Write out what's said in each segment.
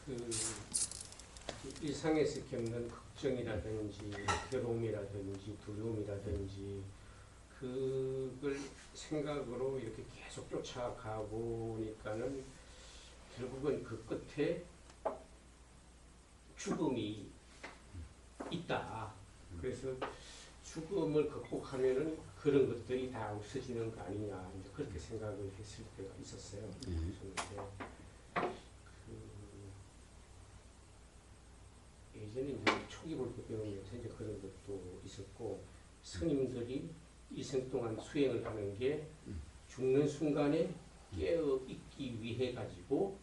그 일상에서 겪는 걱정이라든지 괴로움이라든지 두려움이라든지 그걸 생각으로 이렇게 계속 쫓아가 보니까는 결국은 그 끝에 죽음이 있다. 그래서 죽음을 극복하면은 그런 것들이 다 없어지는 거 아니냐, 이제 그렇게 생각을 했을 때가 있었어요. 예전에 이제 초기 불교 배우면서 이제 그런 것도 있었고, 스님들이 일생 동안 수행을 하는 게 죽는 순간에 깨어 있기 위해 가지고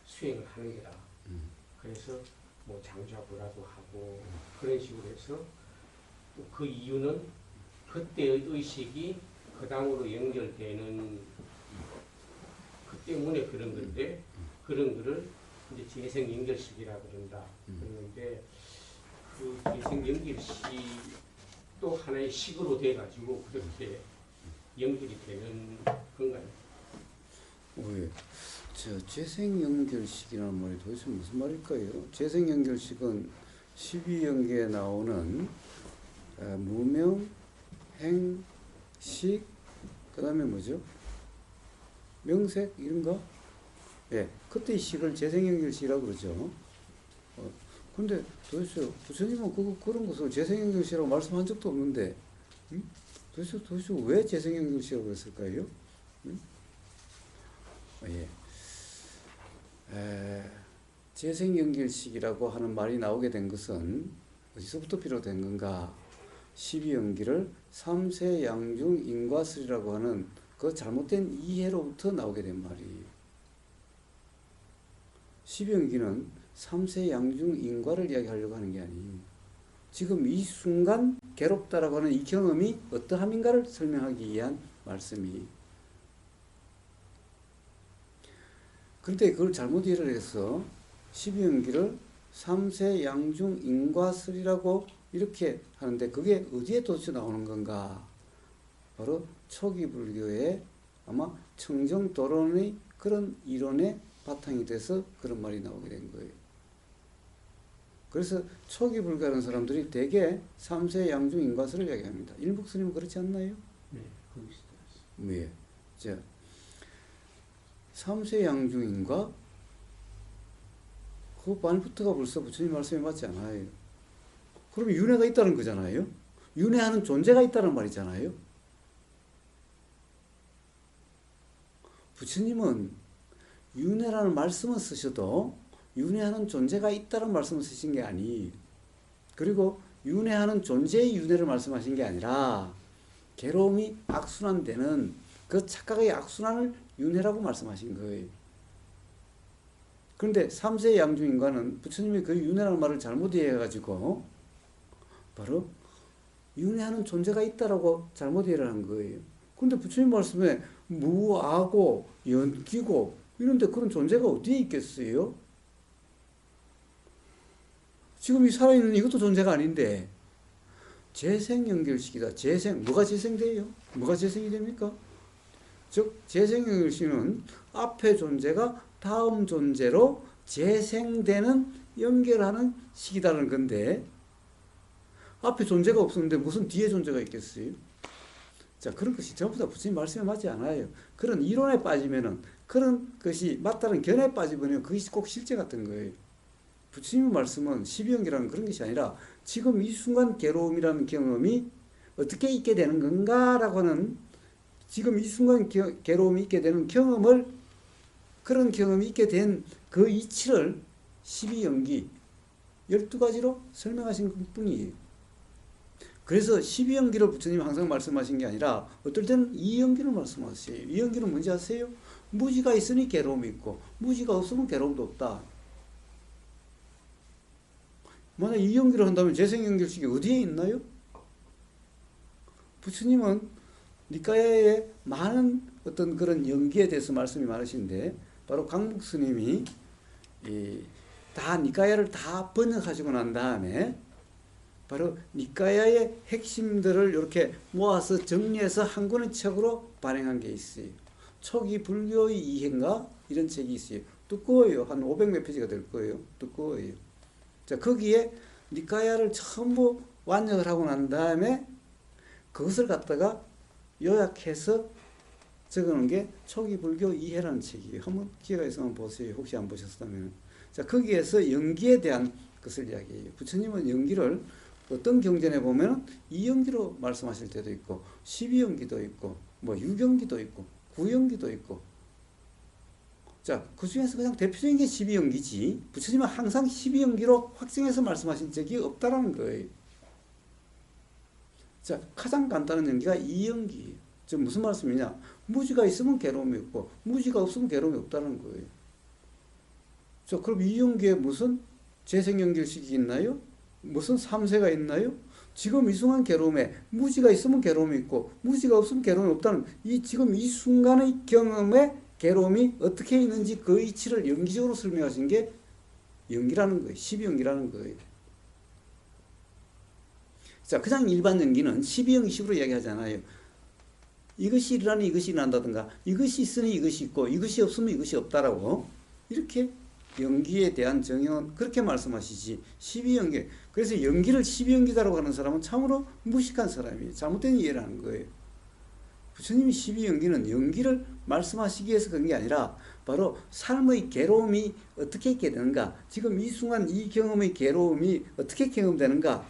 수행을 하는 거다. 그래서 뭐 장좌부라도 하고 그런 식으로 해서 그 이유는 그때의 의식이 그 다음으로 연결되는 그 때문에 그런 건데, 그런 거를 이제 재생 연결식이라 그런다. 그런데 그 재생 연결식도 하나의 식으로 돼 가지고 그렇게 연결이 되는 건가요? 왜? 저 재생연결식이라는 말이 도대체 무슨 말일까요? 재생연결식은 12연계에 나오는 무명, 행, 식, 그 다음에 뭐죠? 명색 이런가? 예, 그때 식을 재생연결식이라고 그러죠. 근데 도대체 부처님은 그런 것을 재생연결식이라고 말씀한 적도 없는데, 도대체 왜 재생연결식이라고 그랬을까요? 예. 재생연결식이라고 하는 말이 나오게 된 것은 어디서부터 비롯된 건가? 12연기를 삼세양중 인과설이라고 하는 그 잘못된 이해로부터 나오게 된 말이에요. 12연기는 삼세양중 인과를 이야기하려고 하는 게 아니에요. 지금 이 순간 괴롭다라고 하는 이 경험이 어떠함인가를 설명하기 위한 말씀이에요. 그런데 그걸 잘못 이해를 해서 12연기를 삼세양중 인과설이라고 이렇게 하는데, 그게 어디에 도대체 나오는 건가? 바로 초기 불교의 아마 청정도론의 그런 이론의 바탕이 돼서 그런 말이 나오게 된 거예요. 그래서 초기 불교하는 사람들이 대개 삼세양중 인과설을 이야기합니다. 일묵스님은 그렇지 않나요? 네, 거기 있어요. 네. 자, 삼세양중인과 그 말부터가 벌써 부처님 말씀에 맞지 않아요. 그럼 윤회가 있다는 거잖아요. 윤회하는 존재가 있다는 말이잖아요. 부처님은 윤회라는 말씀을 쓰셔도 윤회하는 존재가 있다는 말씀을 쓰신 게 아니, 그리고 윤회하는 존재의 윤회를 말씀하신 게 아니라 괴로움이 악순환되는 그 착각의 악순환을 윤회라고 말씀하신 거예요. 그런데 삼세양중인과는 부처님이 그 윤회라는 말을 잘못 이해해가지고 바로 윤회하는 존재가 있다라고 잘못 이해를 한 거예요. 그런데 부처님 말씀에 무아고 연기고 이런데 그런 존재가 어디에 있겠어요? 지금 이 살아있는 이것도 존재가 아닌데 재생연결식이다. 재생, 뭐가 재생돼요? 뭐가 재생이 됩니까? 즉 재생연결식은 앞의 존재가 다음 존재로 재생되는 연결하는 식이라는 건데, 앞에 존재가 없었는데 무슨 뒤에 존재가 있겠어요? 자, 그런 것이 전부 다 부처님 말씀에 맞지 않아요. 그런 이론에 빠지면은, 그런 것이 맞다는 견해에 빠지면 그것이 꼭 실제 같은 거예요. 부처님의 말씀은 12연계라는 그런 것이 아니라 지금 이 순간 괴로움이라는 경험이 어떻게 있게 되는 건가라고 하는, 지금 이 순간 괴로움이 있게 되는 경험을, 그런 경험이 있게 된 그 이치를 12연기 12가지로 설명하신 것뿐이에요. 그래서 12연기를 부처님이 항상 말씀하신 게 아니라 어떨 때는 2연기를 말씀하세요. 2연기는 뭔지 아세요? 무지가 있으니 괴로움이 있고 무지가 없으면 괴로움도 없다. 만약 2연기를 한다면 재생연결식이 어디에 있나요? 부처님은 니까야의 많은 어떤 그런 연기에 대해서 말씀이 많으신데, 바로 강북스님이 다 니까야를 다 번역하시고 난 다음에 바로 니까야의 핵심들을 이렇게 모아서 정리해서 한 권의 책으로 발행한 게 있어요. 초기 불교의 이해인가 이런 책이 있어요. 두꺼워요. 한 500 몇 페이지가 될 거예요. 두꺼워요. 자, 거기에 니까야를 전부 완역을 하고 난 다음에 그것을 갖다가 요약해서 적어놓은 게 초기 불교 이해라는 책이에요. 한번 기회가 있으면 보세요. 혹시 안 보셨다면. 자, 거기에서 연기에 대한 것을 이야기해요. 부처님은 연기를 어떤 경전에 보면 이연기로 말씀하실 때도 있고, 12연기도 있고, 뭐 6연기도 있고, 9연기도 있고. 자, 그 중에서 가장 대표적인 게 12연기지. 부처님은 항상 12연기로 확정해서 말씀하신 적이 없다라는 거예요. 자, 가장 간단한 연기가 이연기예요. 즉 무슨 말씀이냐? 무지가 있으면 괴로움이 없고, 무지가 없으면 괴로움이 없다는 거예요. 자, 그럼 이연기에 무슨 재생연결식이 있나요? 무슨 삼세가 있나요? 지금 이 순간 괴로움에 무지가 있으면 괴로움이 있고 무지가 없으면 괴로움이 없다는 이 지금 이 순간의 경험에 괴로움이 어떻게 있는지 그 이치를 연기적으로 설명하신 게 연기라는 거예요. 12연기라는 거예요. 자, 그냥 일반 연기는 12연기식으로 이야기하잖아요. 이것이 일어나니 이것이 일어난다든가 이것이 있으니 이것이 있고 이것이 없으면 이것이 없다라고 이렇게 연기에 대한 정의는 그렇게 말씀하시지 12연기. 그래서 연기를 12연기다라고 하는 사람은 참으로 무식한 사람이에요. 잘못된 이해를 하는 거예요. 부처님이 12연기는 연기를 말씀하시기 위해서 그런 게 아니라 바로 삶의 괴로움이 어떻게 있게 되는가, 지금 이 순간 이 경험의 괴로움이 어떻게 경험되는가,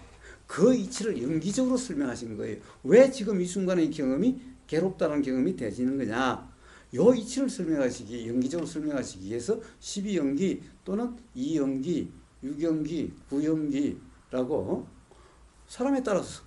그 이치를 연기적으로 설명하신 거예요. 왜 지금 이 순간의 경험이 괴롭다는 경험이 되지는 거냐, 요 이치를 설명하시기, 연기적으로 설명하시기 위해서 12연기 또는 2연기, 6연기, 9연기라고 사람에 따라서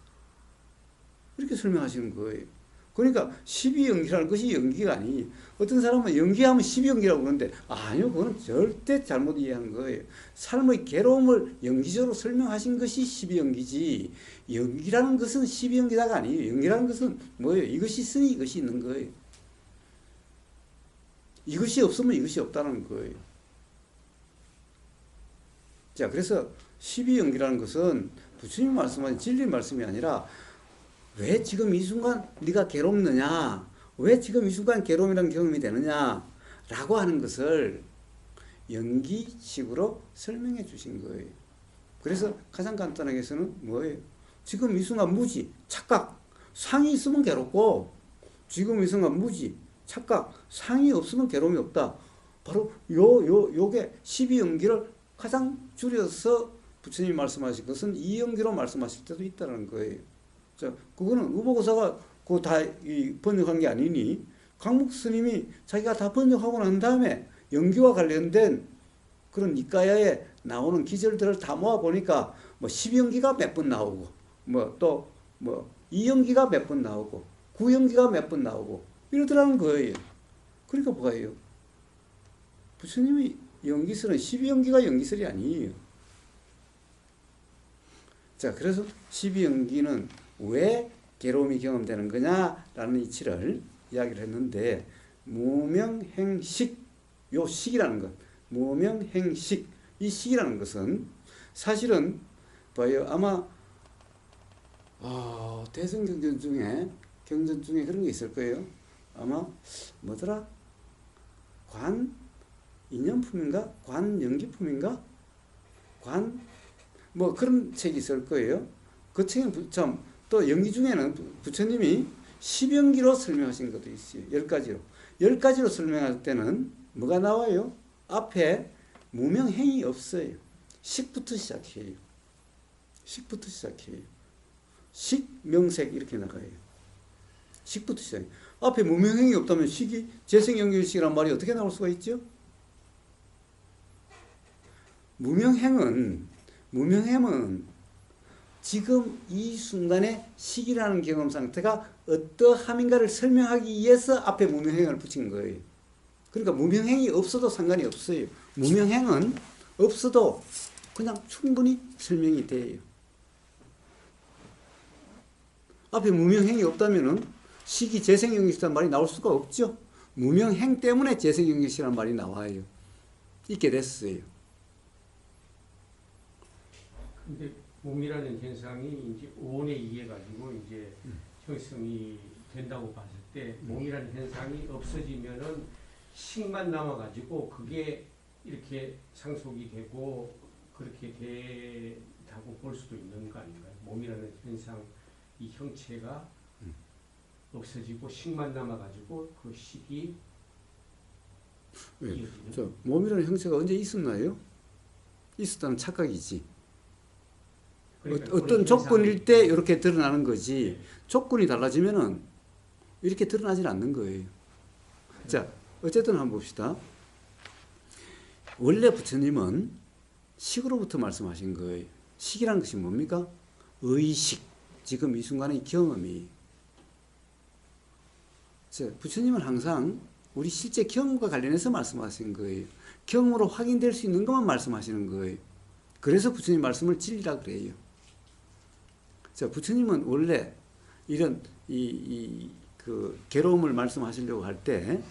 이렇게 설명하시는 거예요. 그러니까 12연기라는 것이 연기가 아니, 어떤 사람은 연기하면 12연기라고 그러는데 아니요, 그건 절대 잘못 이해한 거예요. 삶의 괴로움을 연기적으로 설명하신 것이 12연기지 연기라는 것은 12연기다가 아니에요. 연기라는 것은 뭐예요? 이것이 있으니 이것이 있는 거예요. 이것이 없으면 이것이 없다는 거예요. 자, 그래서 12연기라는 것은 부처님 말씀하신 진리 말씀이 아니라 왜 지금 이 순간 네가 괴롭느냐, 왜 지금 이 순간 괴로움이라는 경험이 되느냐 라고 하는 것을 연기식으로 설명해 주신 거예요. 그래서 가장 간단하게 해서는 뭐예요? 지금 이 순간 무지, 착각, 상이 있으면 괴롭고 지금 이 순간 무지, 착각, 상이 없으면 괴로움이 없다. 바로 요게 12연기를 가장 줄여서 부처님이 말씀하신 것은 2연기로 말씀하실 때도 있다는 거예요. 자, 그거는 의보고사가 그거 다 번역한 게 아니니 강목 스님이 자기가 다 번역하고 난 다음에 연기와 관련된 그런 니까야에 나오는 기절들을 다 모아 보니까 뭐 12연기가 몇 번 나오고 뭐 또 뭐 2연기가 몇 번 나오고 9연기가 몇 번 나오고 이러더라는 거예요. 그러니까 뭐예요? 부처님이 연기설은 12연기가 연기설이 아니에요. 자, 그래서 12연기는 왜 괴로움이 경험되는 거냐라는 이치를 이야기를 했는데, 무명행식, 요 식이라는 것, 무명행식, 이 식이라는 것은 사실은 봐요. 아마 대승경전 중에 그런 게 있을 거예요. 아마 뭐더라? 관인연품인가? 관연기품인가? 뭐 그런 책이 있을 거예요. 그 책은 참 또 연기 중에는 부처님이 10연기로 설명하신 것도 있어요. 10가지로. 10가지로 설명할 때는 뭐가 나와요? 앞에 무명행이 없어요. 식부터 시작해요. 식부터 시작해요. 식, 명색 이렇게 나가요. 식부터 시작해요. 앞에 무명행이 없다면 식이 재생연결식이란 말이 어떻게 나올 수가 있죠? 무명행은 지금 이 순간의 식이라는 경험 상태가 어떠함인가를 설명하기 위해서 앞에 무명행을 붙인 거예요. 그러니까 무명행이 없어도 상관이 없어요. 무명행은 없어도 그냥 충분히 설명이 돼요. 앞에 무명행이 없다면은 식이 재생연결식이라는 말이 나올 수가 없죠. 무명행 때문에 재생연결식이라는 말이 나와요. 있게 됐어요. 근데 몸이라는 현상이 이제 오온에 의해 가지고 이제 형성이 된다고 봤을 때 몸이라는 현상이 없어지면은 식만 남아 가지고 그게 이렇게 상속이 되고 그렇게 되다고 볼 수도 있는 거 아닌가요? 몸이라는 현상, 이 형체가 없어지고 식만 남아가지고 그 식이 예. 이어지는. 저 몸이라는 형체가 언제 있었나요? 있었다는 착각이지. 그러니까 어떤 우리 조건일 때 이렇게 드러나는 거지. 네. 조건이 달라지면은 이렇게 드러나질 않는 거예요. 자, 어쨌든 한번 봅시다. 원래 부처님은 식으로부터 말씀하신 거예요. 식이란 것이 뭡니까? 의식. 지금 이 순간의 경험이. 자, 부처님은 항상 우리 실제 경험과 관련해서 말씀하신 거예요. 경험으로 확인될 수 있는 것만 말씀하시는 거예요. 그래서 부처님 말씀을 진리라 그래요. 자, 부처님은 원래 이런 그 괴로움을 말씀하시려고 할 때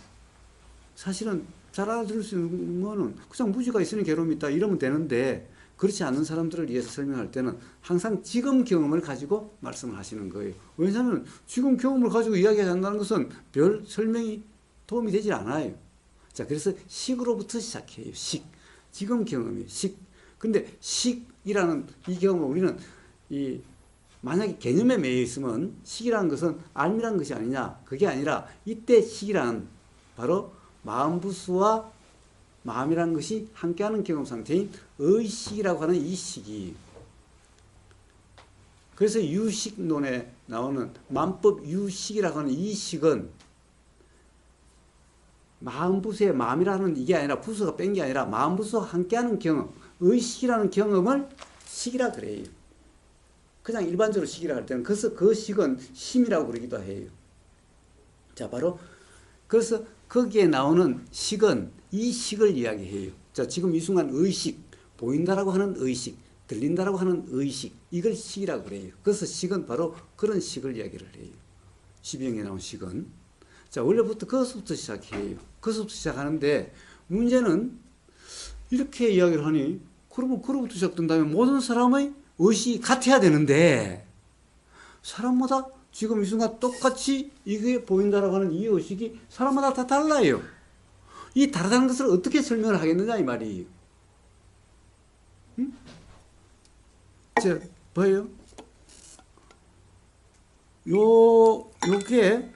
사실은 잘 알아들을 수 있는 거는 그냥 무지가 있으니 괴로움이 있다 이러면 되는데, 그렇지 않은 사람들을 위해서 설명할 때는 항상 지금 경험을 가지고 말씀을 하시는 거예요. 왜냐하면 지금 경험을 가지고 이야기한다는 것은 별 설명이 도움이 되질 않아요. 자, 그래서 식으로부터 시작해요. 식. 지금 경험이 식. 근데 식이라는 이 경험을 우리는 만약에 개념에 매여 있으면 식이라는 것은 알미라는 것이 아니냐. 그게 아니라 이때 식이란 바로 마음부수와 마음이라는 것이 함께하는 경험 상태인 의식이라고 하는 이 식이. 그래서 유식론에 나오는 만법 유식이라고 하는 이 식은 마음부수의 마음이라는 이게 아니라 부수가 뺀 게 아니라 마음부수와 함께하는 경험, 의식이라는 경험을 식이라 그래요. 그냥 일반적으로 식이라 할 때는 그래서 그 식은 심이라고 그러기도 해요. 자, 바로 그래서 거기에 나오는 식은 이 식을 이야기해요. 자, 지금 이 순간 의식, 보인다라고 하는 의식, 들린다라고 하는 의식, 이걸 식이라고 그래요. 그래서 식은 바로 그런 식을 이야기를 해요. 12형에 나온 식은. 자, 원래부터 그것부터 시작해요. 그것부터 시작하는데 문제는 이렇게 이야기를 하니 그러면 그로부터 시작된다면 모든 사람의 의식이 같아야 되는데 사람마다 지금 이 순간 똑같이 이게 보인다라고 하는 이 의식이 사람마다 다 달라요. 이 다르다는 것을 어떻게 설명을 하겠느냐 이 말이에요. 응? 자, 봐요. 요게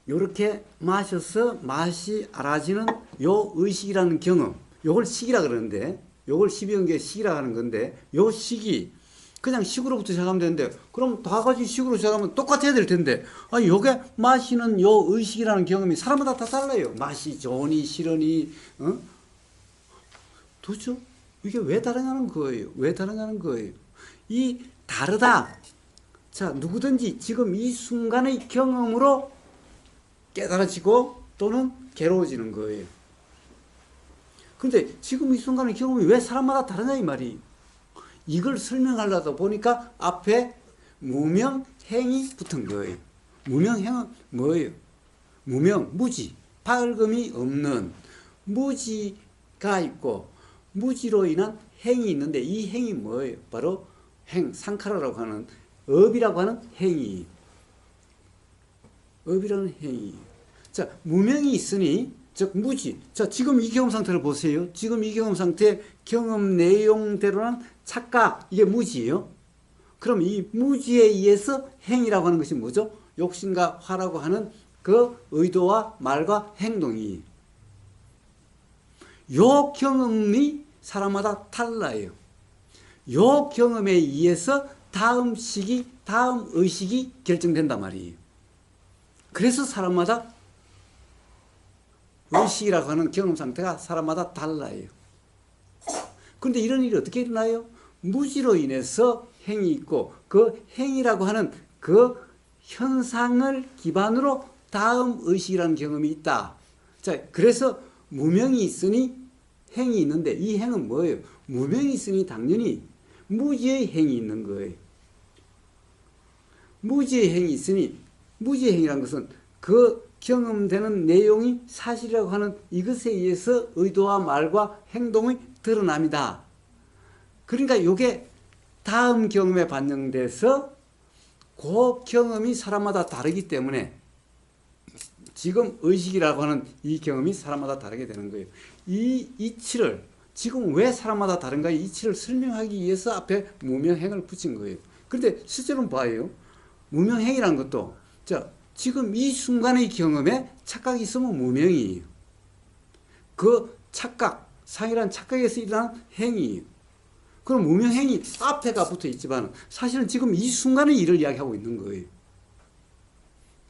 요렇게 마셔서 맛이 알아지는 요 의식이라는 경험, 요걸 식이라 그러는데, 요걸 12연계 식이라 하는 건데, 요 식이 그냥 식으로부터 시작하면 되는데, 그럼 다 같이 식으로 시작하면 똑같아야 될 텐데, 요게 마시는 요 의식이라는 경험이 사람마다 다 달라요. 맛이 좋으니 싫으니, 도대체 이게 왜 다르냐는 거예요. 왜 다르냐는 거예요. 이 다르다. 자, 누구든지 지금 이 순간의 경험으로 깨달아지고 또는 괴로워지는 거예요. 그런데 지금 이 순간의 경험이 왜 사람마다 다르냐 이 말이. 이걸 설명하려다 보니까 앞에 무명행이 붙은 거예요. 무명행은 뭐예요? 무명, 무지, 밝음이 없는 무지가 있고 무지로 인한 행이 있는데 이 행이 뭐예요? 바로 행, 상카라라고 하는 업이라고 하는 행위. 업이라는 행위. 자, 무명이 있으니, 즉, 무지. 자, 지금 이 경험 상태를 보세요. 지금 이 경험 상태, 경험 내용대로는 착각, 이게 무지예요. 그럼 이 무지에 의해서 행이라고 하는 것이 뭐죠? 욕심과 화라고 하는 그 의도와 말과 행동이. 요 경험이 사람마다 달라요. 요 경험에 의해서 다음 시기, 다음 의식이 결정된단 말이에요. 그래서 사람마다 의식이라고 하는 경험 상태가 사람마다 달라요. 그런데 이런 일이 어떻게 일어나요? 무지로 인해서 행이 있고 그 행이라고 하는 그 현상을 기반으로 다음 의식이라는 경험이 있다. 자, 그래서 무명이 있으니 행이 있는데 이 행은 뭐예요? 무명이 있으니 당연히 무지의 행이 있는 거예요. 무지의 행이 있으니 무지의 행이라는 것은 그 경험되는 내용이 사실이라고 하는 이것에 의해서 의도와 말과 행동이 드러납니다. 그러니까 이게 다음 경험에 반영돼서 그 경험이 사람마다 다르기 때문에 지금 의식이라고 하는 이 경험이 사람마다 다르게 되는 거예요. 이 이치를 지금 왜 사람마다 다른가 이 이치를 설명하기 위해서 앞에 무명행을 붙인 거예요. 그런데 실제로는 봐요. 무명행이라는 것도 자 지금 이 순간의 경험에 착각이 있으면 무명이에요. 그 착각, 상이란 착각에서 일어난 행위예요. 그럼 무명행이 앞에가 붙어 있지만 사실은 지금 이 순간의 일을 이야기하고 있는 거예요.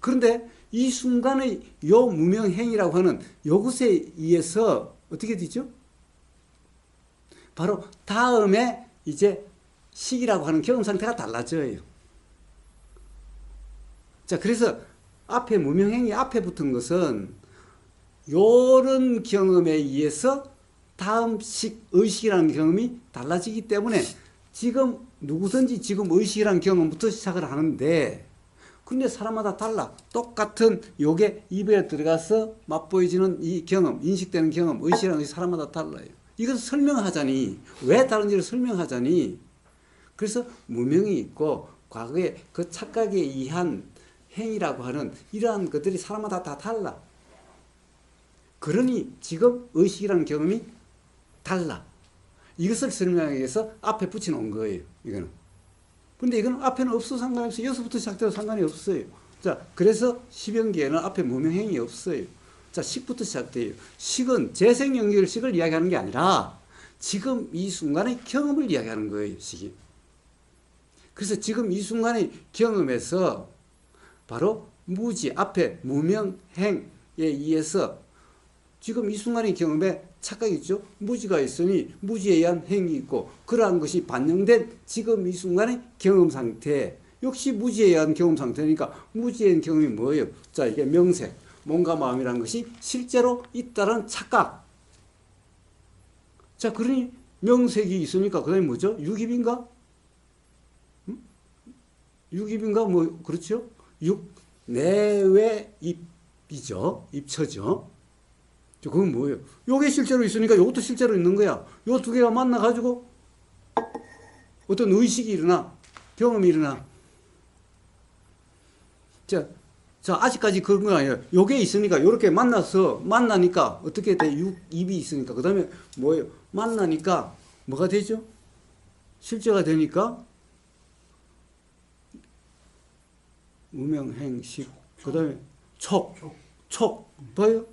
그런데 이 순간의 요 무명행이라고 하는 요것에 의해서 어떻게 되죠? 바로 다음에 이제 시기라고 하는 경험 상태가 달라져요. 자, 그래서 앞에 무명행이 앞에 붙은 것은 요런 경험에 의해서 다음 의식이라는 경험이 달라지기 때문에 지금 누구든지 지금 의식이라는 경험부터 시작을 하는데 근데 사람마다 달라. 똑같은 요게 입에 들어가서 맛보여지는 이 경험, 인식되는 경험, 의식이라는 것이 사람마다 달라요. 이것을 설명하자니 왜 다른지를 설명하자니 그래서 무명이 있고 과거에 그 착각에 의한 행위라고 하는 이러한 것들이 사람마다 다 달라. 그러니 지금 의식이라는 경험이 달라. 이것을 설명하기 위해서 앞에 붙여놓은 거예요. 이거는. 근데 이건 앞에는 없어 상관없어요. 여기서부터 시작돼도 상관이 없어요. 자, 그래서 십연기에는 앞에 무명행이 없어요. 자, 식부터 시작돼요. 식은 재생연결식을 이야기하는 게 아니라 지금 이 순간의 경험을 이야기하는 거예요. 식이. 그래서 지금 이 순간의 경험에서 바로 무지 앞에 무명행에 의해서 지금 이 순간의 경험에 착각이 있죠. 무지가 있으니 무지에 의한 행위 있고 그러한 것이 반영된 지금 이 순간의 경험 상태 역시 무지에 의한 경험 상태니까 무지에 의한 경험이 뭐예요? 자, 이게 명색, 몸과 마음이라는 것이 실제로 있다는 착각. 자, 그러니 명색이 있으니까 그 다음에 뭐죠? 육입인가? 응? 육입인가? 뭐 그렇죠? 육 내외 입이죠. 입처죠. 그건 뭐예요? 요게 실제로 있으니까 요것도 실제로 있는 거야. 요 두 개가 만나가지고 어떤 의식이 일어나, 경험이 일어나. 자, 아직까지 그런 건 아니에요. 요게 있으니까, 요렇게 만나니까 어떻게 돼? 입이 있으니까. 그 다음에 뭐예요? 만나니까 뭐가 되죠? 실제가 되니까 무명행식. 그 다음에 촉. 봐요?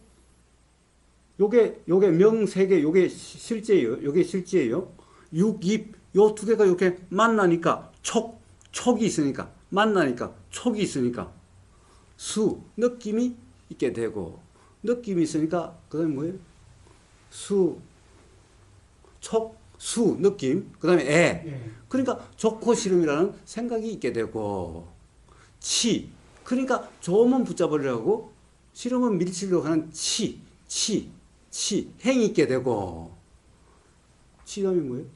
요게 명세계, 요게 실제예요. 요게 실제예요. 육입, 요 두 개가 이렇게 만나니까 촉이 있으니까, 만나니까, 촉이 있으니까, 느낌이 있게 되고, 느낌이 있으니까, 그 다음에 뭐예요? 느낌, 그 다음에 그러니까 좋고 싫음이라는 생각이 있게 되고, 그러니까 좋으면 붙잡으려고, 싫으면 밀치려고 하는 행이 있게 되고 다음에 뭐예요?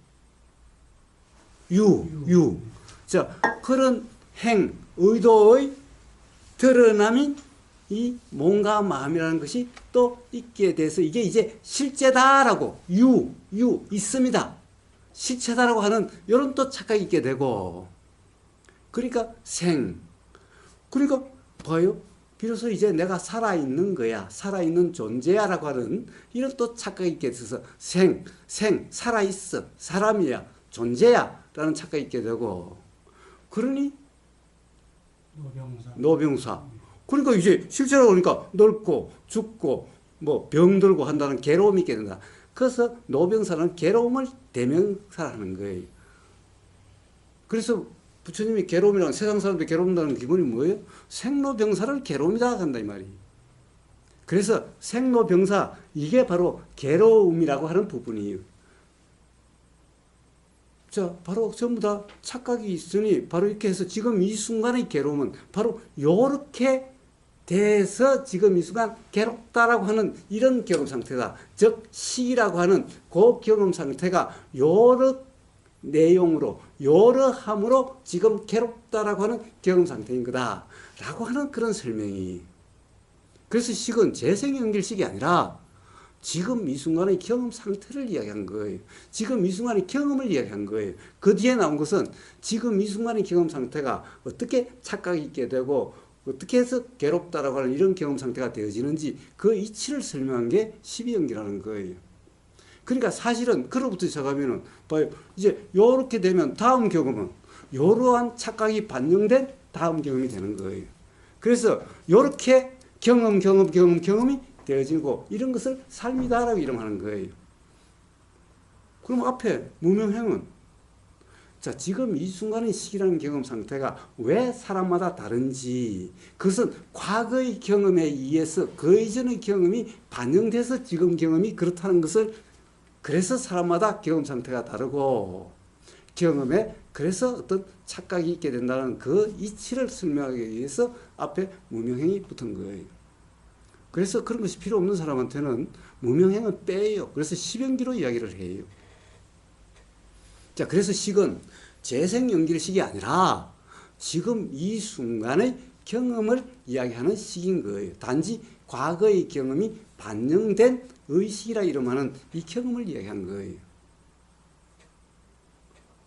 자, 그런 행, 의도의 드러남인 이 몸과 마음이라는 것이 또 있게 돼서 이게 이제 실제다라고 있습니다. 실체다라고 하는 이런 또 착각이 있게 되고 그러니까 그러니까 봐요. 비로소 이제 내가 살아있는 거야. 살아있는 존재야. 라고 하는 이런 또 착각이 있게 돼서 살아있어. 사람이야. 존재야. 라는 착각이 있게 되고 그러니 노병사. 그러니까 이제 실제로 보니까 늙고 죽고 뭐 병들고 한다는 괴로움이 있게 된다. 그래서 노병사는 괴로움을 대명사라는 거예요. 그래서 부처님이 괴로움이라는 세상 사람들이 괴로운다는 기본이 뭐예요? 생로병사를 괴로움이다 한다 이 말이에요. 그래서 생로병사 이게 바로 괴로움이라고 하는 부분이에요. 자, 바로 전부 다 착각이 있으니 바로 이렇게 해서 지금 이 순간의 괴로움은 바로 요렇게 돼서 지금 이 순간 괴롭다라고 하는 이런 경험 상태다. 즉 시라고 하는 그 경험 상태가 요렇게 내용으로 여러함으로 지금 괴롭다라고 하는 경험 상태인 거다 라고 하는 그런 설명이. 그래서 식은 재생연결식이 아니라 지금 이 순간의 경험 상태를 이야기한 거예요. 지금 이 순간의 경험을 이야기한 거예요. 그 뒤에 나온 것은 지금 이 순간의 경험 상태가 어떻게 착각이 있게 되고 어떻게 해서 괴롭다라고 하는 이런 경험 상태가 되어지는지 그 이치를 설명한 게 12연기라는 거예요. 그러니까 사실은 그로부터 시작하면은 봐요. 이제 요렇게 되면 다음 경험은 요러한 착각이 반영된 다음 경험이 되는 거예요. 그래서 요렇게 경험이 되어지고 이런 것을 삶이다라고 이름하는 거예요. 그럼 앞에 무명행은 자, 지금 이 순간의 시기라는 경험 상태가 왜 사람마다 다른지, 그것은 과거의 경험에 의해서 그 이전의 경험이 반영돼서 지금 경험이 그렇다는 것을, 그래서 사람마다 경험 상태가 다르고, 경험에 그래서 어떤 착각이 있게 된다는 그 이치를 설명하기 위해서 앞에 무명행이 붙은 거예요. 그래서 그런 것이 필요 없는 사람한테는 무명행은 빼요. 그래서 십연기로 이야기를 해요. 자, 그래서 식은 재생연결식이 아니라 지금 이 순간의 경험을 이야기하는 식인 거예요. 단지 과거의 경험이 반영된 의식이라 이름하는 이 경험을 이야기한 거예요.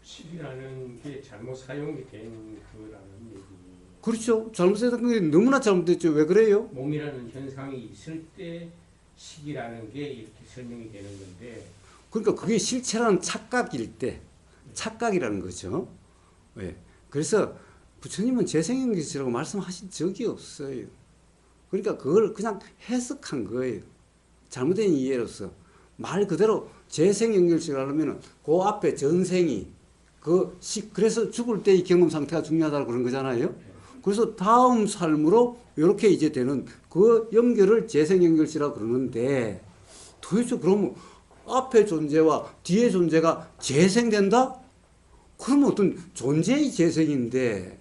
식이라는 게 잘못 사용이 된 거라는 얘기. 그렇죠. 잘못된 게 너무나 잘못됐죠. 왜 그래요? 몸이라는 현상이 있을 때 식이라는 게 이렇게 설명이 되는 건데. 그러니까 그게 실체라는 착각일 때, 착각이라는 거죠. 왜? 그래서 부처님은 재생연결식이라고 말씀하신 적이 없어요. 그러니까 그걸 그냥 해석한 거예요. 잘못된 이해로서. 말 그대로 재생연결식을 하려면 그 앞에 전생이 그래서 죽을 때의 경험 상태가 중요하다고 그런 거잖아요. 그래서 다음 삶으로 이렇게 이제 되는 그 연결을 재생연결식이라고 그러는데, 도대체 그러면 앞에 존재와 뒤에 존재가 재생된다? 그러면 어떤 존재의 재생인데,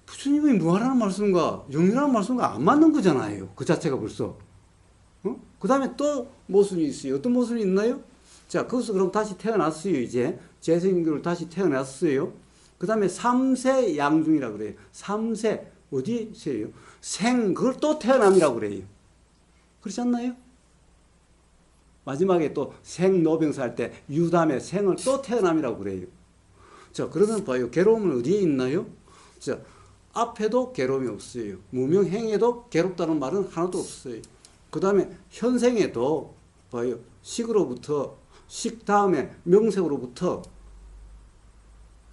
부처님이 무하라는 말씀과 영이라는 말씀과 안 맞는 거잖아요. 그 자체가 벌써. 그 다음에 또 모순이 있어요. 어떤 모순이 있나요? 자, 거기서 그럼 다시 태어났어요. 이제 재생연결을 다시 태어났어요. 그 다음에 3세 양중이라고 그래요. 3세 어디에 있어요? 그걸 또 태어남이라고 그래요. 그렇지 않나요? 마지막에 또 생노병사 할 때 유담의 생을 또 태어남이라고 그래요. 자, 그러면 봐요. 괴로움은 어디에 있나요? 자, 앞에도 괴로움이 없어요. 무명행에도 괴롭다는 말은 하나도 없어요. 그 다음에 현생에도 봐요. 식 다음에 명색으로부터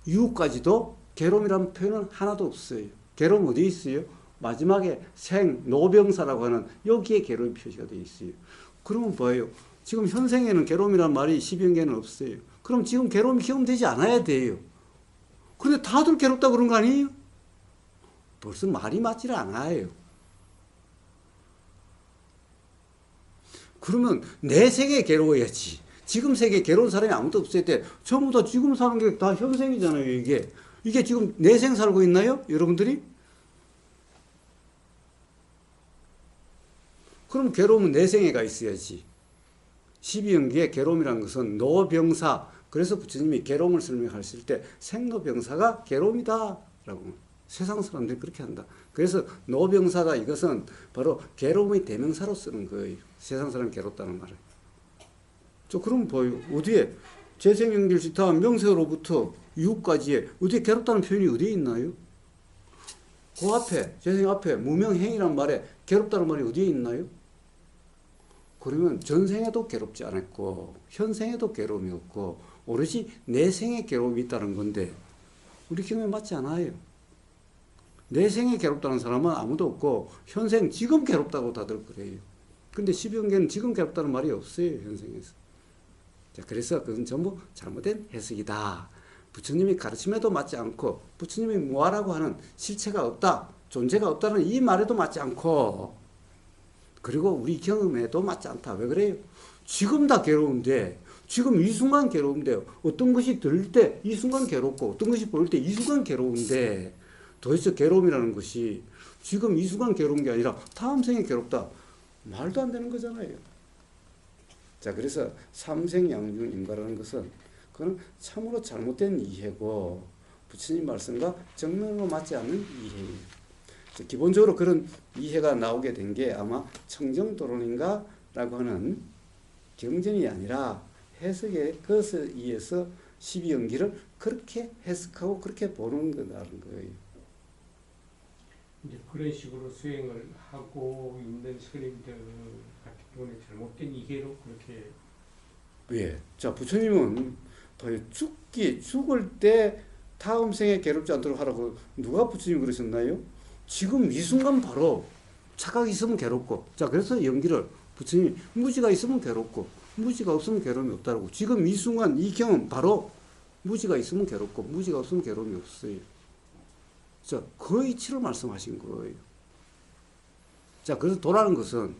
유까지도 괴로움이라는 표현은 하나도 없어요. 괴로움 어디에 있어요? 마지막에 노병사라고 하는 여기에 괴로움이 표시가 되어 있어요. 그러면 봐요. 지금 현생에는 괴로움이라는 말이 12연계는 없어요. 그럼 지금 괴로움이 경험되지 않아야 돼요. 그런데 다들 괴롭다 그런 거 아니에요? 벌써 말이 맞질 않아요. 그러면 내 세계에 괴로워야지. 지금 세계에 괴로운 사람이 아무도 없을 때 전부 다 지금 사는 게 다 현생이잖아요. 이게 지금 내생 살고 있나요? 여러분들이? 그럼 괴로움은 내생에가 있어야지. 12연기의 괴로움이라는 것은 노병사, 그래서 부처님이 괴로움을 설명하실 때 생로병사가 괴로움이다라고 세상 사람들이 그렇게 한다. 그래서 노병사다, 이것은 바로 괴로움의 대명사로 쓰는 거예요. 세상 사람이 괴롭다는 말을. 그럼 봐요. 어디에 재생연결식 다음 명세로부터 유까지에 어디에 괴롭다는 표현이 어디에 있나요? 그 앞에 재생 앞에 무명행이라는 말에 괴롭다는 말이 어디에 있나요? 그러면 전생에도 괴롭지 않았고 현생에도 괴로움이 없고 오로지 내생에 괴로움이 있다는 건데 우리 경험에 맞지 않아요. 내생에 괴롭다는 사람은 아무도 없고 현생 지금 괴롭다고 다들 그래요. 근데 12연계는 지금 괴롭다는 말이 없어요. 현생에서. 자, 그래서 그건 전부 잘못된 해석이다. 부처님이 가르침에도 맞지 않고 부처님이 무아라고 하는 실체가 없다, 존재가 없다는 이 말에도 맞지 않고 그리고 우리 경험에도 맞지 않다. 왜 그래요? 지금 다 괴로운데 지금 이 순간 괴로운데 어떤 것이 들릴 때 이 순간 괴롭고 어떤 것이 보일 때 이 순간 괴로운데 도대체 괴로움이라는 것이 지금 이 순간 괴로운 게 아니라 다음 생에 괴롭다. 말도 안 되는 거잖아요. 자, 그래서 삼생양중인가라는 것은 그건 참으로 잘못된 이해고 부처님 말씀과 정면으로 맞지 않는 이해예요. 기본적으로 그런 이해가 나오게 된 게 아마 청정도론인가라고 하는 경전이 아니라 해석의 것에 의해서 12연기를 그렇게 해석하고 그렇게 보는 거라는 거예요. 이제 그런 식으로 수행을 하고 있는 스님들 같은 경우는 잘못된 이해로 그렇게 예. 자, 부처님은 더 죽을 때 다음 생에 괴롭지 않도록 하라고 누가 부처님 그러셨나요? 지금 이 순간 바로 착각이 있으면 괴롭고, 자, 그래서 연기를 부처님이 무지가 있으면 괴롭고, 무지가 없으면 괴로움이 없다고. 지금 이 순간 이 경험 바로 무지가 있으면 괴롭고, 무지가 없으면 괴로움이 없어요. 자, 그 이치를 말씀하신 거예요. 자, 그래서 도라는 것은,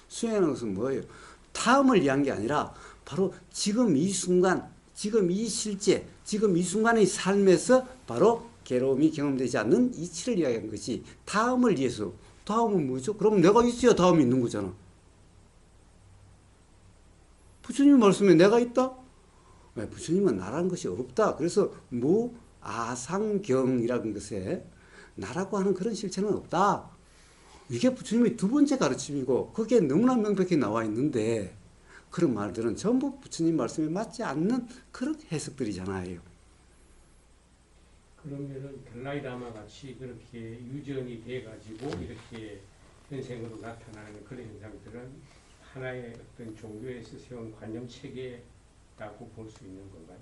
수행하는 것은 뭐예요? 다음을 위한 게 아니라 바로 지금 이 순간, 지금 이 실제, 지금 이 순간의 삶에서 바로 괴로움이 경험되지 않는 이치를 이야기한 것이 다음을 위해서. 다음은 뭐죠? 그럼 내가 있어야 다음이 있는 거잖아. 부처님 말씀에 내가 있다? 네, 부처님은 나라는 것이 없다. 그래서 무아상경이라는 것에 나라고 하는 그런 실체는 없다. 이게 부처님의 두 번째 가르침이고 거기에 너무나 명백히 나와 있는데 그런 말들은 전부 부처님 말씀에 맞지 않는 그런 해석들이잖아요. 그러면은 달라이 라마 같이 그렇게 유전이 돼가지고 이렇게 현생으로 나타나는 그런 현상들은 하나의 어떤 종교에서 세운 관념 체계라고 볼 수 있는 건가요?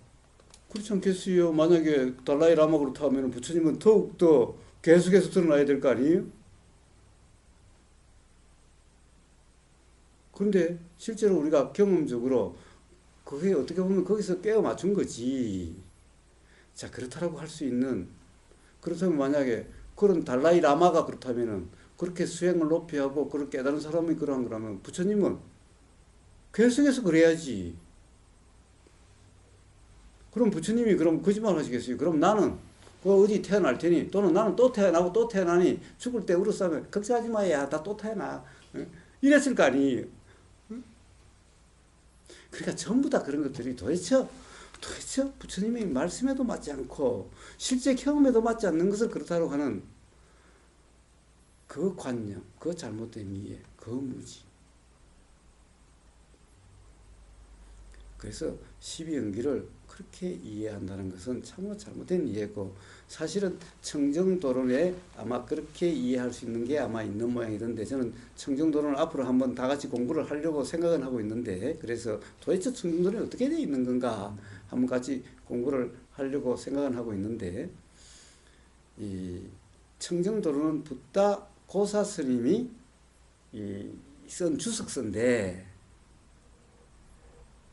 그렇지 않겠어요? 만약에 달라이 라마 그렇다면 부처님은 더욱더 계속해서 드러나야 될 거 아니에요? 그런데 실제로 우리가 경험적으로 그게 어떻게 보면 거기서 깨어 맞춘 거지. 자, 그렇다라고 할 수 있는, 그렇다면 만약에 그런 달라이 라마가 그렇다면은 그렇게 수행을 높이 하고 그렇게 깨달은 사람이 그러한 거라면 부처님은 계속해서 그래야지. 그럼 부처님이 그럼 거짓말 하시겠어요? 그럼 나는 그 어디 태어날 테니 또는 나는 또 태어나고 또 태어나니 죽을 때 울었으면 걱정하지 마야 나 또 태어나. 이랬을 거 아니에요. 그러니까 전부 다 그런 것들이 도대체 부처님의 말씀에도 맞지 않고 실제 경험에도 맞지 않는 것을 그렇다고 하는 그 관념, 그 잘못된 이해, 그 무지. 그래서 12연기를 그렇게 이해한다는 것은 참으로 잘못된 이해고 사실은 청정도론에 아마 그렇게 이해할 수 있는 게 아마 있는 모양이던데 저는 청정도론을 앞으로 한번 다 같이 공부를 하려고 생각은 하고 있는데 그래서 도대체 청정도론이 어떻게 되어 있는 건가 한번 같이 공부를 하려고 생각은 하고 있는데 이 청정도론은 붓다 고사 스님이 쓴 주석서인데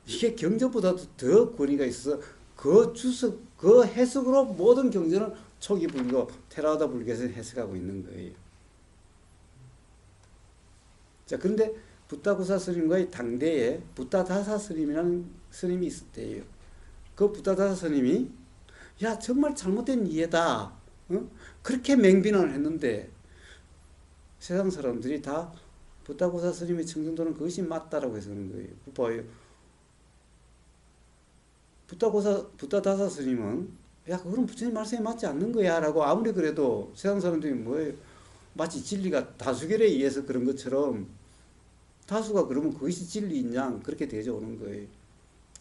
이게 경전보다도 더 권위가 있어서 그 주석, 그 해석으로 모든 경전을 초기 불교, 테라와다 불교에서 해석하고 있는 거예요. 자, 그런데 붓다고사 스님과의 당대에 붓다다사 스님이라는 스님이 있었대요. 그 붓다다사 스님이 야, 정말 잘못된 이해다. 어? 그렇게 맹비난을 했는데 세상 사람들이 다 붓다고사 스님의 청정도는 그것이 맞다라고 해서 그런 거예요. 봐요. 붓다다사 스님은 야 그건 부처님 말씀에 맞지 않는 거야 라고 아무리 그래도 세상 사람들이 뭐예요 마치 진리가 다수결에 의해서 그런 것처럼 다수가 그러면 그것이 진리인 양 그렇게 되어오는 거예요.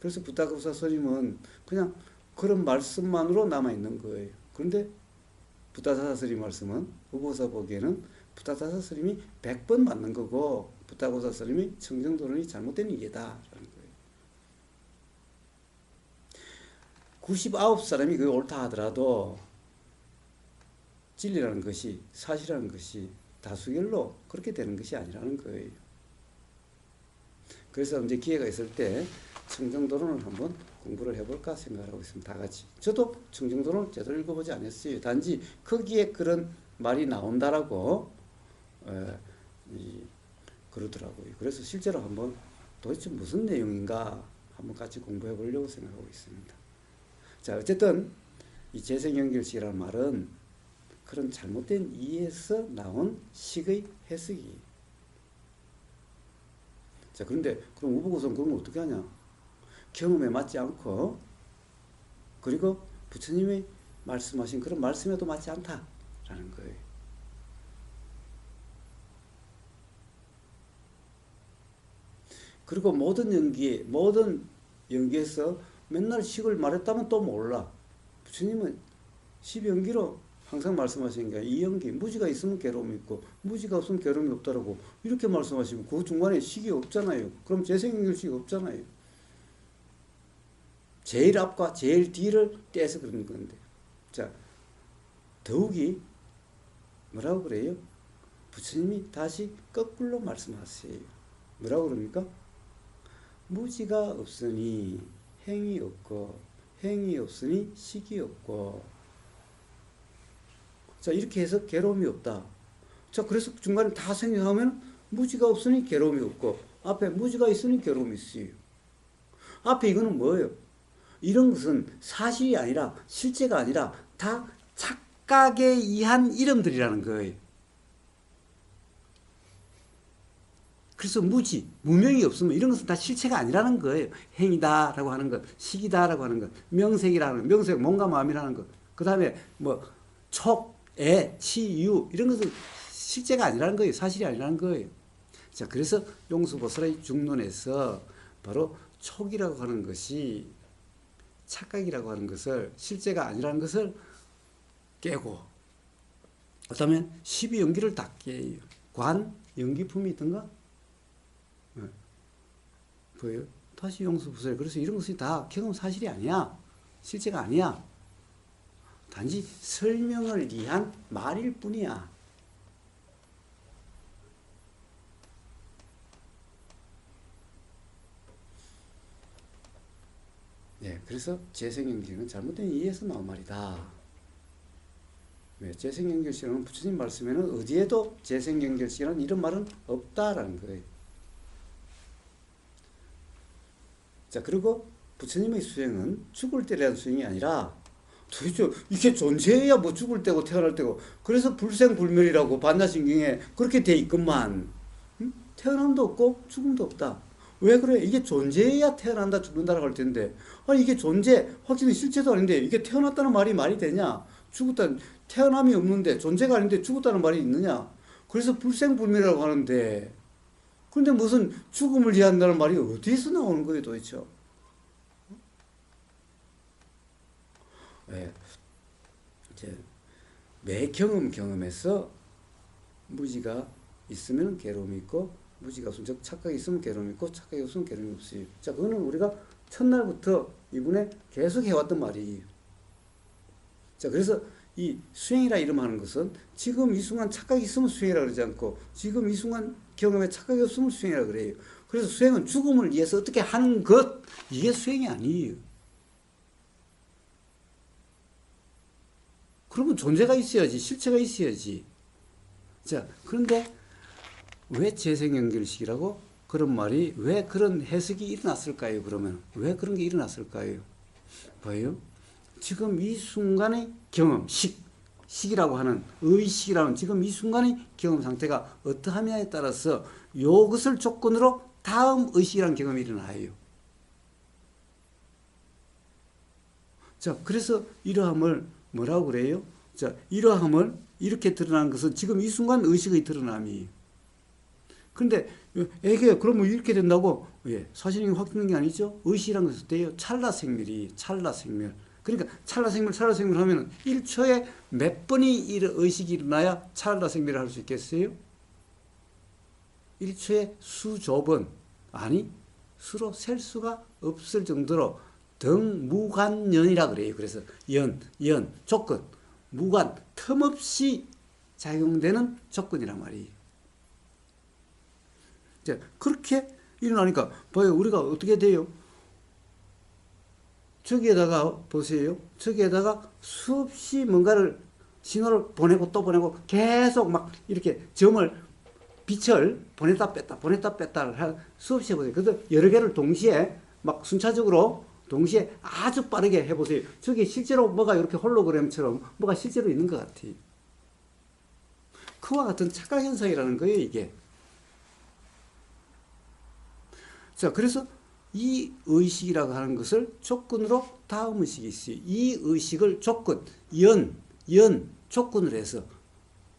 그래서 붓다다사 스님은 그냥 그런 말씀만으로 남아있는 거예요. 그런데 붓다다사 스님 말씀은 우보사 보기에는 붓다다사 스님이 100번 맞는 거고 붓다고사 스님이 청정도론이 잘못된 이해다라는 거예요. 99사람이 그게 옳다 하더라도 진리라는 것이 사실이라는 것이 다수결로 그렇게 되는 것이 아니라는 거예요. 그래서 이제 기회가 있을 때 청정도론을 한번 공부를 해볼까 생각하고 있습니다. 다 같이. 저도 청정도론을 제대로 읽어보지 않았어요. 단지 거기에 그런 말이 나온다라고 그러더라고요. 그래서 실제로 한번 도대체 무슨 내용인가 한번 같이 공부해 보려고 생각하고 있습니다. 자, 어쨌든 이 재생연결식이라는 말은 그런 잘못된 이해에서 나온 식의 해석이. 자, 그런데 그럼 우보고서는 그런 걸 어떻게 하냐? 경험에 맞지 않고 그리고 부처님이 말씀하신 그런 말씀에도 맞지 않다라는 거예요. 그리고 모든 연기에서 맨날 식을 말했다면 또 몰라. 부처님은 12연기로 항상 말씀하시는 게 이연기, 무지가 있으면 괴로움이 있고 무지가 없으면 괴로움이 없다라고 이렇게 말씀하시면 그 중간에 식이 없잖아요. 그럼 재생연결식이 없잖아요. 제일 앞과 제일 뒤를 떼서 그런 건데. 자, 더욱이 뭐라고 그래요? 부처님이 다시 거꾸로 말씀하세요. 뭐라고 그럽니까? 무지가 없으니 행이 없고 행이 없으니 식이 없고. 자, 이렇게 해서 괴로움이 없다. 자, 그래서 중간에 다 생각하면 무지가 없으니 괴로움이 없고 앞에 무지가 있으니 괴로움이 있어요. 앞에 이거는 뭐예요? 이런 것은 사실이 아니라 실제가 아니라 다 착각에 의한 이름들이라는 거예요. 그래서 무지, 무명이 없으면 이런 것은 다 실체가 아니라는 거예요. 행이다라고 하는 것, 식이다라고 하는 것, 명색이라는 것, 명색, 몸과 마음이라는 것, 그 다음에 뭐 촉, 애, 치, 유 이런 것은 실제가 아니라는 거예요. 사실이 아니라는 거예요. 자, 그래서 용수보살의 중론에서 바로 촉이라고 하는 것이 착각이라고 하는 것을 실제가 아니라는 것을 깨고, 그다음에 12연기를 다 깨요. 관, 연기품이 있던가? 네. 보여요? 다시 용수보살. 그래서 이런 것이 다 경험 사실이 아니야. 실제가 아니야. 단지 설명을 위한 말일 뿐이야. 네, 그래서 재생연결은 잘못된 이해에서 나온 말이다. 네, 재생연결식은 부처님 말씀에는 어디에도 재생연결식이라는 이런 말은 없다라는 거예요. 자, 그리고 부처님의 수행은 죽을 때에 대한 수행이 아니라 도대체 이게 존재해야 뭐 죽을 때고 태어날 때고, 그래서 불생불멸이라고 반야신경에 그렇게 돼 있건만, 태어남도 없고 죽음도 없다. 왜 그래? 이게 존재해야 태어난다 죽는다라고 할 텐데, 아니 이게 존재 확실히 실체도 아닌데 이게 태어났다는 말이 되냐? 죽었다, 태어남이 없는데 존재가 아닌데 죽었다는 말이 있느냐? 그래서 불생불멸이라고 하는데, 그런데 무슨 죽음을 이해한다는 말이 어디에서 나오는 거예요 도대체? 네. 이제 매 경험에서 무지가 있으면 괴로움이 있고 무지가 없으면, 즉 착각이 있으면 괴로움이 있고 착각이 없으면 괴로움이 없어요. 자, 그거는 우리가 첫날부터 이분에 계속 해왔던 말이에요. 자, 그래서 이 수행이라 이름하는 것은 지금 이 순간 착각이 있으면 수행이라 그러지 않고 지금 이 순간 경험에 착각이 없으면 수행이라 그래요. 그래서 수행은 죽음을 위해서 어떻게 하는 것, 이게 수행이 아니에요. 그러면 존재가 있어야지, 실체가 있어야지. 자, 그런데 왜 재생연결식이라고 그런 말이, 왜 그런 해석이 일어났을까요? 그러면 왜 그런 게 일어났을까요? 봐요. 지금 이 순간의 경험, 식이라고 하는, 의식이라는 지금 이 순간의 경험 상태가 어떠하냐에 따라서 이것을 조건으로 다음 의식이라는 경험이 일어나요. 자, 그래서 이러함을 뭐라고 그래요? 자, 이러함을 이렇게 드러나는 것은 지금 이 순간 의식의 드러남이에요. 그런데 이게 그러면 이렇게 된다고? 예, 사실이 확정된 게 아니죠. 의식이라는 것은 돼요. 찰나생멸이, 찰나생멸. 그러니까 찰나생멸 하면 1초에 몇 번이 의식이 일어나야 찰나생멸을 할 수 있겠어요? 1초에 수조 번, 아니 수로 셀 수가 없을 정도로 등무관연이라 그래요. 그래서 연, 조건, 무관, 틈없이 작용되는 조건이란 말이에요. 자, 그렇게 일어나니까 봐요. 우리가 어떻게 돼요? 저기에다가 보세요. 저기에다가 수없이 뭔가를 신호를 보내고 또 보내고 계속 막 이렇게 빛을 보냈다 뺐다 수없이 해보세요. 그래서 여러 개를 동시에 막 순차적으로 동시에 아주 빠르게 해보세요. 저기 실제로 뭐가 이렇게 홀로그램처럼 뭐가 실제로 있는 것 같아요. 그와 같은 착각 현상이라는 거예요, 이게. 자, 그래서 이 의식이라고 하는 것을 조건으로 다음 의식이 있어요. 이 의식을 조건, 조건을 해서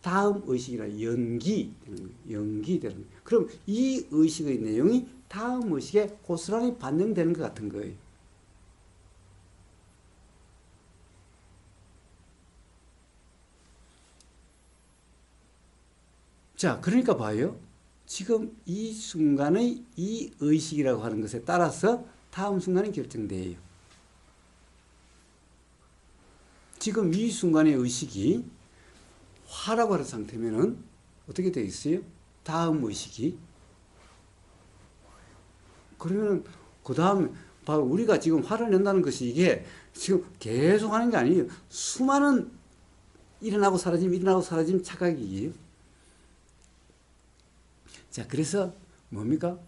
다음 의식이라 연기되는 거예요. 연기되는 거예요. 그럼 이 의식의 내용이 다음 의식에 고스란히 반영되는 것 같은 거예요. 자, 그러니까 봐요. 지금 이 순간의 이 의식이라고 하는 것에 따라서 다음 순간이 결정돼요. 지금 이 순간의 의식이 화라고 하는 상태면은 어떻게 되어 있어요? 다음 의식이. 그러면은 그 다음 바로 우리가 지금 화를 낸다는 것이 이게 지금 계속 하는 게 아니에요. 수많은 일어나고 사라짐 착각이에요. 자, 그래서 뭡니까?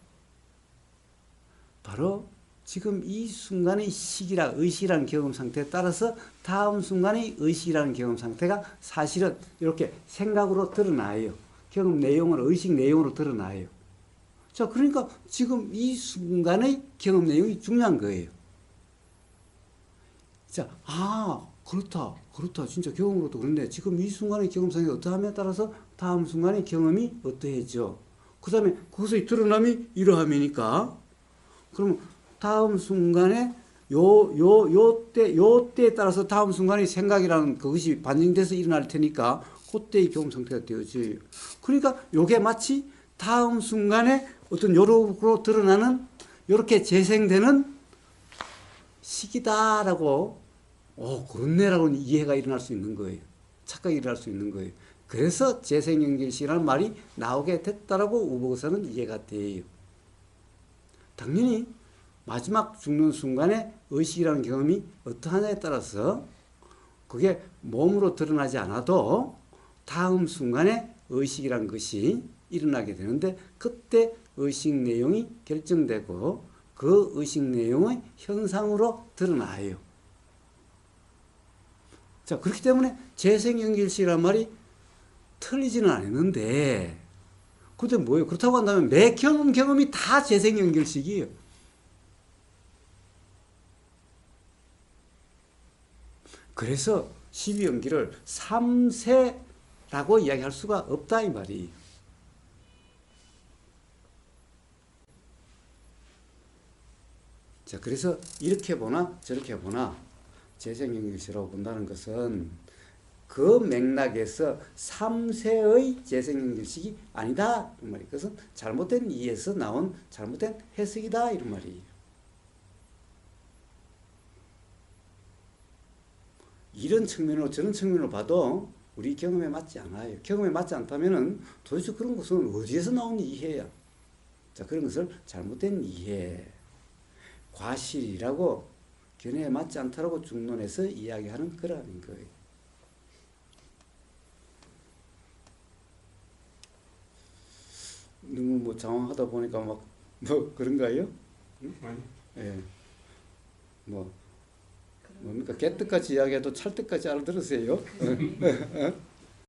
바로 지금 이 순간의 의식이라는 경험 상태에 따라서 다음 순간의 의식이라는 경험 상태가 사실은 이렇게 생각으로 드러나요. 경험 내용으로, 의식 내용으로 드러나요. 자, 그러니까 지금 이 순간의 경험 내용이 중요한 거예요. 자, 그렇다. 진짜 경험으로도 그런데 지금 이 순간의 경험 상태가 어떠함에 따라서 다음 순간의 경험이 어떠해져. 그 다음에 그것의 드러남이 이러함이니까 그러면 다음 순간에 요때에 따라서 다음 순간의 생각이라는 그것이 반영돼서 일어날 테니까 그때의 경험 상태가 되어져요. 그러니까 요게 마치 다음 순간에 어떤 요렇게 드러나는 요렇게 재생되는 시기다라고 그렇네라고 이해가 일어날 수 있는 거예요. 착각이 일어날 수 있는 거예요. 그래서 재생연결식이라는 말이 나오게 됐다라고 우보에서는 이해가 돼요. 당연히 마지막 죽는 순간에 의식이라는 경험이 어떠하냐에 따라서 그게 몸으로 드러나지 않아도 다음 순간에 의식이라는 것이 일어나게 되는데 그때 의식 내용이 결정되고 그 의식 내용의 현상으로 드러나요. 자, 그렇기 때문에 재생연결식이라는 말이 틀리지는 않았는데 근데 뭐예요? 그렇다고 한다면 매 경험이 다 재생연결식이에요. 그래서 12연기를 3세라고 이야기할 수가 없다 이 말이에요. 자, 그래서 이렇게 보나 저렇게 보나 재생연결식이라고 본다는 것은 그 맥락에서 3세의 재생연결식이 아니다 이런 말이에요. 그것은 잘못된 이해에서 나온 잘못된 해석이다 이런 말이에요. 이런 측면으로 저런 측면으로 봐도 우리 경험에 맞지 않아요. 경험에 맞지 않다면은 도대체 그런 것은 어디에서 나온 이해야? 자, 그런 것을 잘못된 이해, 과실이라고 견해에 맞지 않다라고 중론에서 이야기하는 거라는 거예요. 너무 뭐 장황하다 보니까 막 뭐 그런가요? 응? 예. 뭡니까? 개떡같이 이야기해도 찰떡같이 알아들으세요.